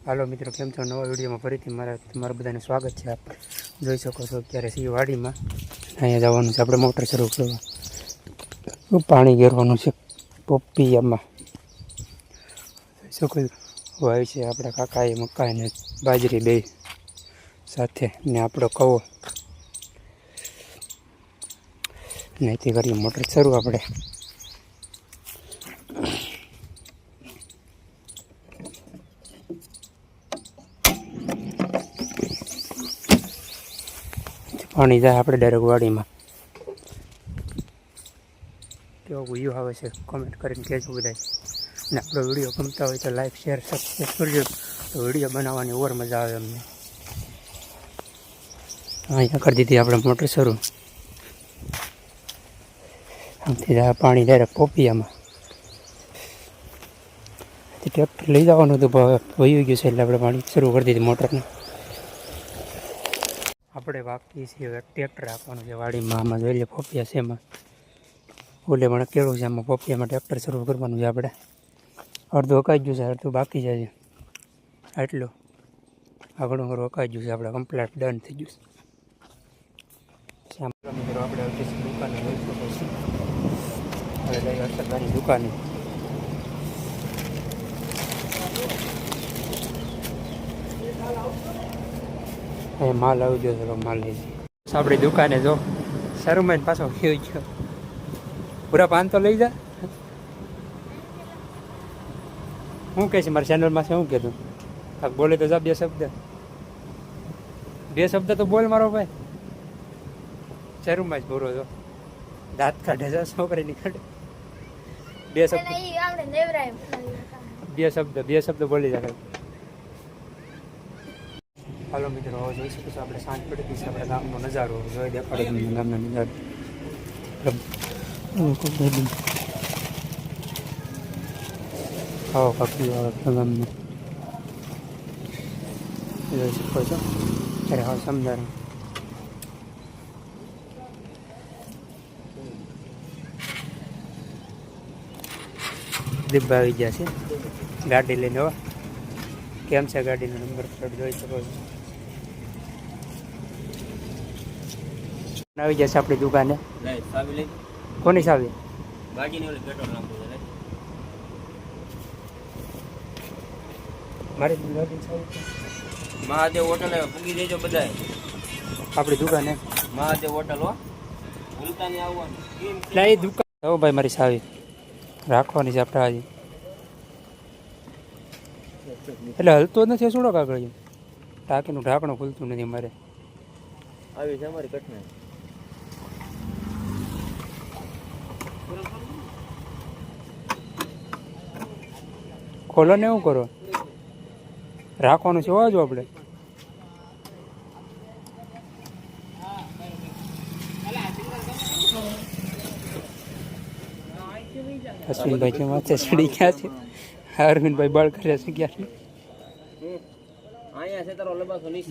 હાલો મિત્રો, કેમ છો? નવા વિડીયોમાં ફરીથી તમારું બધાનું સ્વાગત છે. આપ જોઈ શકો છો અત્યારે સી વાડીમાં અહીંયા જવાનું છે આપણે મોટર શરૂ કરવા, પાણી ગેરવાનું છે પોપિયામાં. જોઈ શકો વાય છે આપણા કાકાએ મકાઈ ને બાજરી બે સાથે ને આપણો કવો. નહીંથી કરીએ મોટર શરૂ આપણે. પાણી જાય આપણે ડાયરેક્ટ વાડીમાં. કેવો વ્યૂ આવે છે કોમેન્ટ કરીને કહેજો બધા. અને આપણો વિડીયો ગમતા હોય તો લાઈક શેર સબસ્ક્રાઈબ કરજો, તો વિડીયો બનાવવાની ઓર મજા આવે અમને. અહીંયા કરી દીધી આપણે મોટર શરૂ. આમથી જાય પાણી ડાયરેક્ટ પોપિયામાં. ટ્રેક્ટર લઈ જવાનું હતું, વહી ગયું છે એટલે આપણે પાણી શરૂ કરી દીધી મોટરને. આપણે બાકી છે ટ્રેક્ટર રાખવાનું છે વાડીમાં. આમાં જોઈ લે પોપિયા છે, એમાં ઓલે પણ કેળું છે, આમાં પોપિયામાં ટ્રેક્ટર શરૂ કરવાનું છે આપણે. અડધું અકાઈ ગયું છે, અડધું બાકી જાય છે. આટલું આગળ અકાઈ ગયું છે, આપણે કમ્પ્લીટ ડન થઈ ગયું છે. મિત્રો આપણે દુકાને લઈ શકો છો. હવે લઈ અસરદારની દુકાને. એ માલ આવી ગયો છે, માલ લઈ આપણી દુકાને. જો શરૂમાં પાછો ગયો ગયો પૂરા 5 તો લઈ જા. શું કહે છે મારી ચેનલમાં છે? શું કીધું? બોલે તો જા, બે શબ્દ તો બોલ મારો ભાઈ. શરૂમાં જ પૂરો જો દાંત કાઢે છે છોકરીની કાઢે. બે શબ્દ બોલી જાય. હાલો મિત્રો, હવે જોઈ શકો છો આપણે સાંજ પડી ગઈ છે. આપણે ગામનો નજારો જોઈ દેખાડે તમને ગામનો નજારો. આવો પક્ષી આવે ગામને જોઈ શકો છો. અરે હા, સમજાર દીપ આવી ગયા છે ગાડી લઈને. હવે કેમ છે ગાડીનો નંબર પ્લેટ જોઈ શકો છો. આવી જશે આપણી દુકાને. કોની સાવી? મારી મહાદેવ હોટલ પૂગી દેજો બધા આપણી દુકાને. મહાદેવ હોટલ હો, ભૂલતા નહીં આવવાનું. એટલે એ દુકાન હો ભાઈ, મારી સાવી રાખવાની છે આપણે આજે. એટલે હલતો નથી થોડો કાગળ. ટાંકીનું ઢાંકણું ખુલતું નથી મારે. આવી છે અમારી કઠણાઈ. ખોલો ને એવું કરો, રાખવાનું છે વાજો આપણે. અશ્વિનભાઈ કે માથે ચડી ગયા છે. અરવિંદભાઈ બળ કરે છે ક્યાં અહીંયા છે તારો લબાસો નીચે.